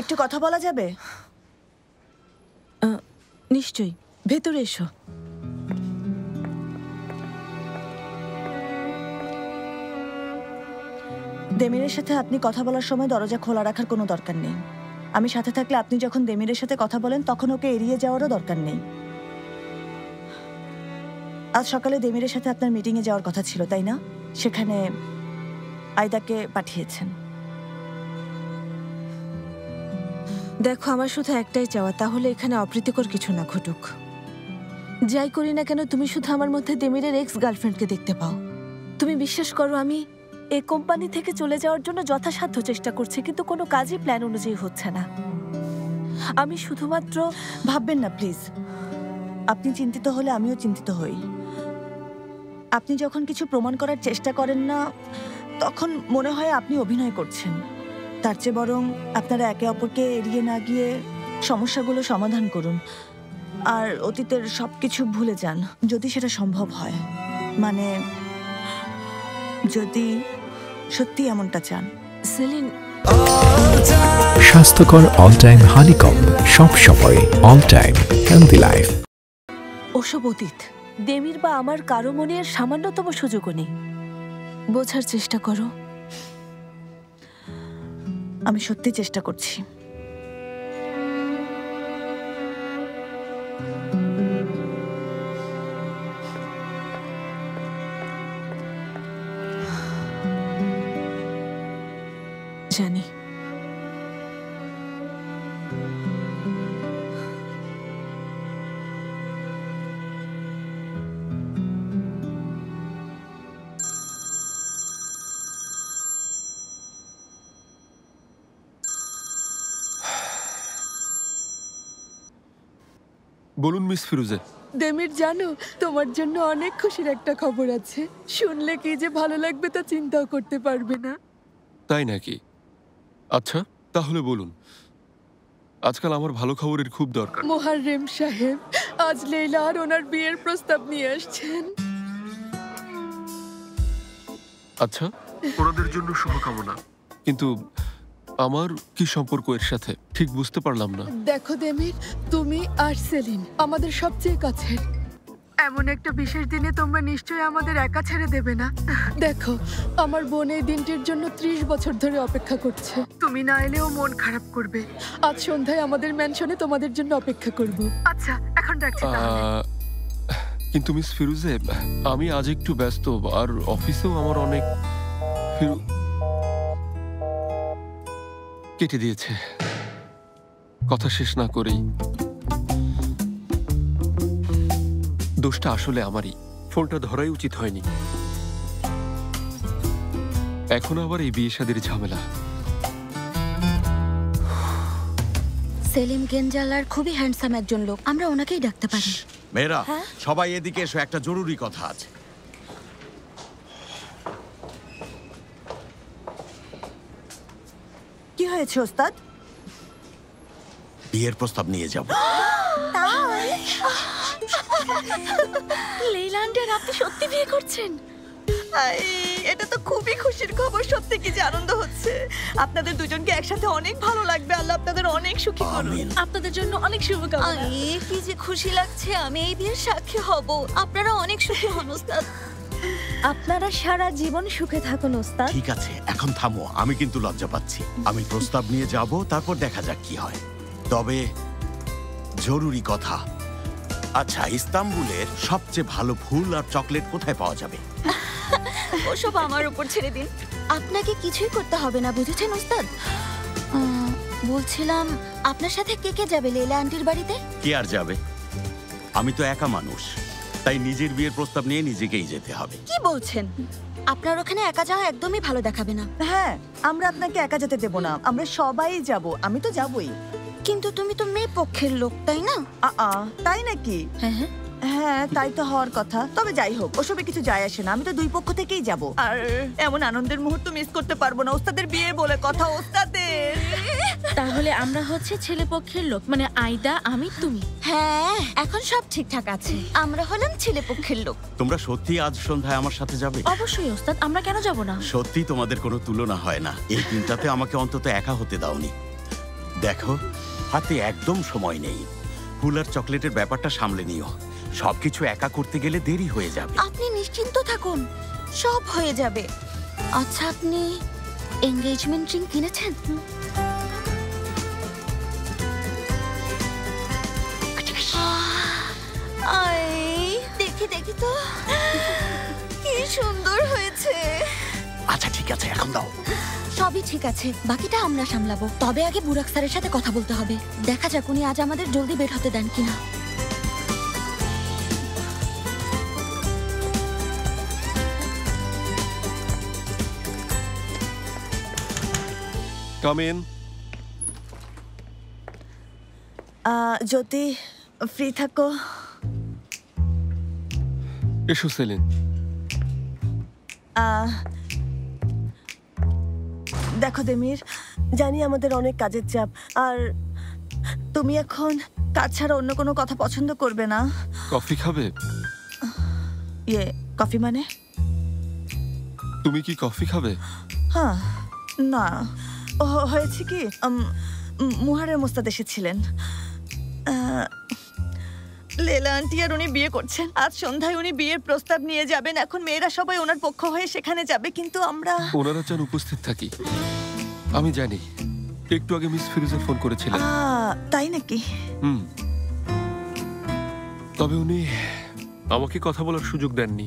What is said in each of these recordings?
একটু কথা বলা যাবে? নিশ্চয়ই, ভেতরে এসো। দেমিরের সাথে আপনি কথা বলার সময় দরজা খোলা রাখার কোনো দরকার নেই। আমি সাথে থাকলে আপনি যখন দেমিরের সাথে কথা বলেন তখন ওকে এড়িয়ে যাওয়ারও দরকার নেই। আজ সকালে দেমিরের সাথে আপনার মিটিংয়ে যাওয়ার কথা ছিল, তাই না? সেখানে আয়দাকে পাঠিয়েছেন। দেখো, আমার শুধু একটাই চাওয়া, তাহলে এখানে অপ্রীতিকর কিছু না ঘটুক। যাই করি না কেন, তুমি শুধু আমার মধ্যে দেমিরের এক্স গার্লফ্রেন্ডকে দেখতে পাও। তুমি বিশ্বাস করো, আমি এই কোম্পানি থেকে চলে যাওয়ার জন্য যথাসাধ্য চেষ্টা করছি, কিন্তু কোনো কাজই প্ল্যান অনুযায়ী হচ্ছে না। আমি শুধুমাত্র ভাববেন না প্লিজ। আপনি চিন্তিত হলে আমিও চিন্তিত হই। আপনি যখন কিছু প্রমাণ করার চেষ্টা করেন না, তখন মনে হয় আপনি অভিনয় করছেন। তার চেয়ে বরং আপনারা একে অপরকে এড়িয়ে না গিয়ে সমস্যাগুলো সমাধান করুন আর অতীতের সবকিছু ভুলে যান, যদি সেটা সম্ভব হয়। মানে যদি সত্যি এমনটা চান। সেলিন, স্বাস্থ্যকর অল টাইম হানিকম, সব সময় অল টাইম হেলদি লাইফ। ওসব অতীত। দেমির বা আমার কারো মনে এর সামান্যতম সুযোগও নেই। বোঝার চেষ্টা করো। আমি সত্যি চেষ্টা করছি। জানি। বলুন মিস ফিরোজা। দেমির, জানো তোমার জন্য অনেক খুশির একটা খবর আছে। শুনলে কি যে ভালো লাগবে তা চিন্তাও করতে পারবে না। তাই নাকি? আচ্ছা, তাহলে বলুন। আজকাল আমার ভালো খবরের খুব দরকার। মোহাররেম সাহেব আজ লেইলা আর ওনার বিয়ের প্রস্তাব নিয়ে আসছেন। আচ্ছা, ওনাদের জন্য শুভকামনা। কিন্তু আমার কি সম্পর্ক এর সাথে ঠিক বুঝতে পারলাম না। দেখো দেমির, তুমি আর সেলিন আমাদের সবচেয়ে কাছের। এমন একটা বিশেষ দিনে তোমরা নিশ্চয়ই আমাদের একা ছেড়ে দেবে না। দেখো, আমার বোন এই দিনটির জন্য 30 বছর ধরে অপেক্ষা করছে। তুমি না এলেও মন খারাপ করবে। আজ সন্ধ্যায় আমাদের ম্যানশনে তোমাদের জন্য অপেক্ষা করব। আচ্ছা, এখন রাখছি তাহলে। কিন্তু মিস ফিরোজা, আমি আজ একটু ব্যস্ত আর অফিসেও আমার অনেক। কেটে দিয়েছে কথা শেষ না করেই। দোষটা আসলে আমারই, ফোনটা ধরাই উচিত হয়নি। এখন আবার এই বিয়ে শাদীর ঝামেলা। সেলিম গেঞ্জালার খুবই হ্যান্ডসাম একজন লোক, আমরা ওনাকেই ডাকতে পারি। মেয়েরা সবাই এদিকে এসো, একটা জরুরি কথা আছে। কি হয়েছে ওস্তাদ? বিয়ের প্রস্তাব নিয়ে যাব। লেইলা আন্টি, আপনি সত্যি বিয়ে করছেন? এটা তো খুবই খুশির খবর। সত্যি কি যে আনন্দ হচ্ছে। আপনাদের দুজনকে একসাথে অনেক ভালো লাগবে। আল্লাহ আপনাদের অনেক সুখী করুন। আপনাদের জন্য অনেক শুভকামনা। কি যে খুশি লাগছে, আমি এই বিয়ের সাক্ষী হব। আপনারা অনেক সুখী হন ওস্তাদ। আপনারা সারা জীবন সুখে থাকুন ওস্তাদ। ঠিক আছে, এখন থামো। আমি কিন্তু লজ্জা পাচ্ছি। আমি প্রস্তাব নিয়ে যাব, তারপর দেখা যাক কি হয়। তবে জরুরি কথা। আচ্ছা, ইস্তাম্বুলের সবচেয়ে ভালো ফুল আর চকলেট কোথায় পাওয়া যাবে? ওসব আমার উপর ছেড়ে দিন। আপনাকে কিছুই করতে হবে না, বুঝেছেন ওস্তাদ? বলছিলাম, আপনার সাথে কে কে যাবে লেইলা আন্টির বাড়িতে? কে আর যাবে? আমি তো একা মানুষ, তাই নিজের বিয়ের প্রস্তাব নিয়ে নিজেকেই যেতে হবে। কি বলছেন? আপনার ওখানে একা যাওয়া একদমই ভালো দেখাবে না। হ্যাঁ, আমরা আপনাকে একা যেতে দেব না। আমরা সবাই যাব। আমি তো যাবই। কিন্তু তুমি তো মেয়ে পক্ষের লোক, তাই না? তাই নাকি? হ্যাঁ, হ্যাঁ, তাই তো হওয়ার কথা। তবে যাই হোক, ওসবে কিছু যায় আসে না। আমি তো দুই পক্ষ থেকেই যাব। আর এমন আনন্দের মুহূর্ত মিস করতে পারবো না। ওস্তাদের বিয়ে বলে কথা। ওস্তাদের তাহলে আমরা হচ্ছে ছেলে পক্ষের লোক, মানে আয়দা, আমি, তুমি। হ্যাঁ, এখন সব ঠিকঠাক আছে। আমরা হলাম ছেলে পক্ষের লোক। তোমরা সত্যি আজ সন্ধ্যায় আমার সাথে যাবে? অবশ্যই ওস্তাদ, আমরা কেন যাব না? সত্যি তোমাদের কোনো তুলনা হয় না। এই দিনটাতে আমাকে অন্তত একা হতে দাওনি। দেখো, হাতে একদম সময় নেই। ফুল আর চকলেটের ব্যাপারটা সামলে নিও। সবকিছু একা করতে গেলে দেরি হয়ে যাবে। আপনি নিশ্চিন্ত থাকুন, সব হয়ে যাবে। আচ্ছা, আপনি এনগেজমেন্ট রিং কিনেছেন? দেখি দেখি তো, কি সুন্দর হয়েছে। আচ্ছা ঠিক আছে, এখন দাও। সবই ঠিক আছে, বাকিটা আমরা সামলাবো। তবে আগে বুরাক স্যারের সাথে কথা বলতে হবে। দেখা যাক উনি আজ আমাদের জলদি বের হতে দেন কিনা। Come in. যদি ফ্রি থাকো। এসো সেলিন। দেখো দেমির, জানি আমাদের অনেক কাজের চাপ, আর তুমি এখন কাজ ছাড়া অন্য কোনো কথা পছন্দ করবে না। কফি খাবে? কফি মানে? তুমি কি কফি খাবে? হ্যাঁ, না হয়েছে কি, মুহারের মোস্তাদ এসেছিলেন। লেলা আন্টি আর উনি বিয়ে করছেন। আজ সন্ধ্যায় উনি বিয়ের প্রস্তাব নিয়ে যাবেন। এখন মেয়েরা সবাই ওনার পক্ষ হয়ে সেখানে যাবে, কিন্তু আমরা ওনারা চান উপস্থিত থাকি। আমি জানি, একটু আগে মিস ফিরোজা ফোন করেছিলেন। তাই নাকি? তবে উনি আমাকে কথা বলার সুযোগ দেননি।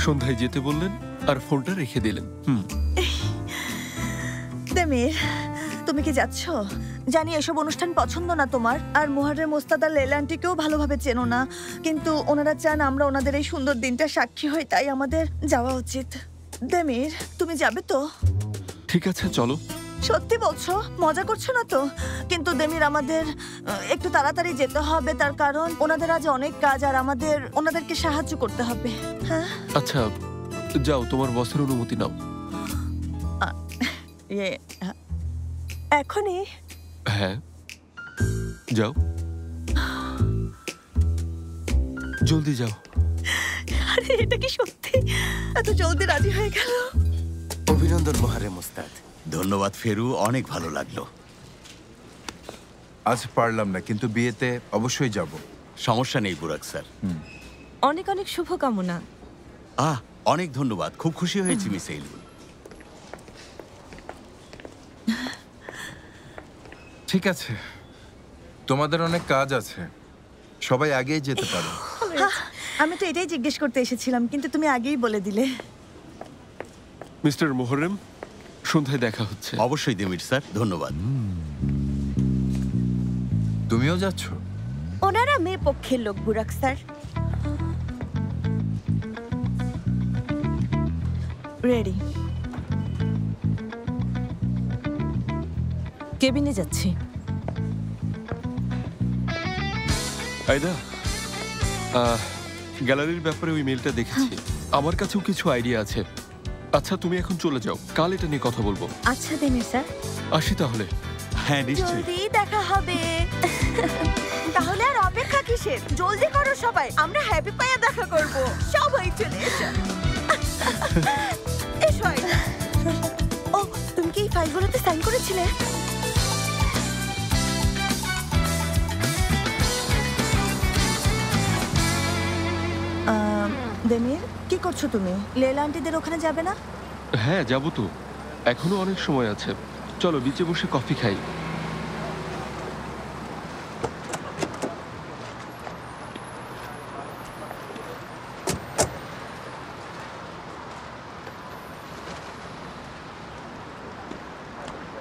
সন্ধ্যায় যেতে বললেন আর ফোনটা রেখে দিলেন। দেমির, তুমি কি যাচ্ছ? জানি এসব অনুষ্ঠান পছন্দ না তোমার, আর মুহারের মোস্তাদ আর লেলা আন্টিকেও ভালোভাবে চেনো না, কিন্তু ওনারা চান আমরা ওনাদের এই সুন্দর দিনটা সাক্ষী হই, তাই আমাদের যাওয়া উচিত। দেমির, তুমি যাবে তো? ঠিক আছে, চলো। সত্যি বলছো? মজা করছো না তো? কিন্তু দেমির, আমাদের একটু তাড়াতাড়ি যেতে হবে, তার কারণ ওনাদের আজ অনেক কাজ আর আমাদের ওনাদেরকে সাহায্য করতে হবে। হ্যাঁ, আচ্ছা যাও, তোমার বসের অনুমতি নাও। এখনই? হ্যাঁ, যাও, জলদি যাও। আরে এটা কি সত্যি? এত জলদি রাজি হয়ে গেল? অভিনন্দন মহারে মোস্তাদ। ধন্যবাদ ফেরু, অনেক ভালো লাগলো। আজ পারলাম না, কিন্তু বিয়েতে অবশ্যই যাব। সমস্যা নেই বুরাক স্যার। অনেক অনেক শুভকামনা। অনেক ধন্যবাদ, খুব খুশি হয়েছি মিস এইলুল। ঠিক আছে, তোমাদের অনেক কাজ আছে, সবাই আগেই যেতে পারো। আমি তো এটাই জিজ্ঞেস করতে এসেছিলাম, কিন্তু তুমি আগেই বলে দিলে। মিস্টার মোহররেম, সন্ধ্যায় দেখা হচ্ছে। অবশ্যই দেমির স্যার, ধন্যবাদ। তুমিও যাচ্ছ? ওনারা মেয়ে পক্ষের লোক বুরাক স্যার। রেডি। কেবিনে যাচ্ছি। আয়দা, গ্যালারির ব্যাপারে ওই মেলটা দেখেছি। আমার কাছেও কিছু আইডিয়া আছে। আচ্ছা, তুমি এখন চলে যাও, কাল এটা নিয়ে কথা বলবো। আচ্ছা দেমির স্যার, আসি তাহলে। হ্যাঁ নিশ্চয়ই। জলদি দেখা হবে। তাহলে আর অপেক্ষা কিসের? জলদি করো সবাই, আমরা হ্যাপি পাইয়া দেখা করব। সবাই চলে এসো। এসো আয়দা। ও, তুমি কি এই ফাইলগুলোতে সাইন করেছিলে? দেমির, কি করছো তুমি? লেলা আন্টিদের ওখানে যাবে না? হ্যাঁ, যাবো তো, এখনো অনেক সময় আছে। চলো বিচে বসে কফি খাই।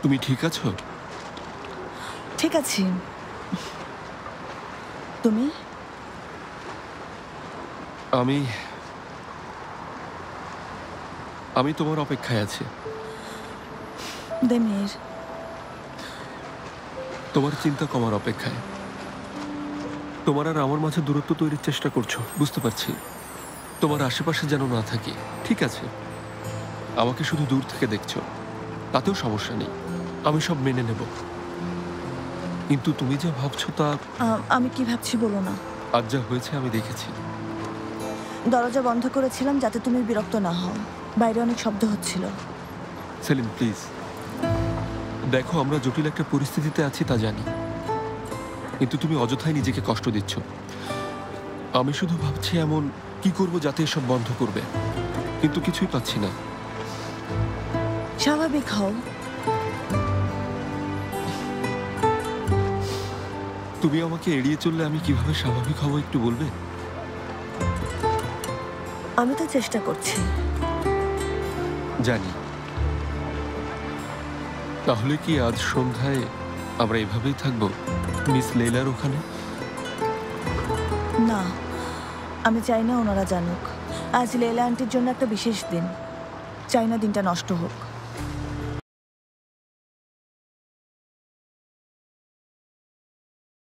তুমি ঠিক আছো? ঠিক আছি। তুমি? আমি তোমার অপেক্ষায় আছি। দেমির, তোমার চিন্তা কমার অপেক্ষায়। তোমার আর আমার মাঝে দূরত্ব তৈরির চেষ্টা করছো, বুঝতে পারছি। তোমার আশেপাশে যেন না থাকি, ঠিক আছে। আমাকে শুধু দূর থেকে দেখছো, তাতেও সমস্যা নেই, আমি সব মেনে নেব। কিন্তু তুমি যা ভাবছো তা। আমি কি ভাবছি বলো না। আজ যা হয়েছে আমি দেখেছি। দরজা বন্ধ করেছিলাম যাতে তুমি বিরক্ত না হও। বাইরে অনেক শব্দ হচ্ছিল। সেলিন প্লিজ, দেখো, আমরা জটিল একটা পরিস্থিতিতে আছি তা জানি, কিন্তু তুমি অযথাই নিজেকে কষ্ট দিচ্ছ। আমি শুধু ভাবছি এমন কি করব যাতে এসব বন্ধ করবে, কিন্তু কিছুই পাচ্ছি না। স্বাভাবিক হও। তুমি আমাকে এড়িয়ে চললে আমি কিভাবে স্বাভাবিক হব একটু বলবে? আমি তো চেষ্টা করছি। জানি। তাহলে কি আজ সন্ধ্যায় আমরা এভাবেই থাকবো মিস লেইলার ওখানে? না, আমি চাই না ওনারা জানুক। আজ লেলা আন্টির জন্য একটা বিশেষ দিন, চাই না দিনটা নষ্ট হোক।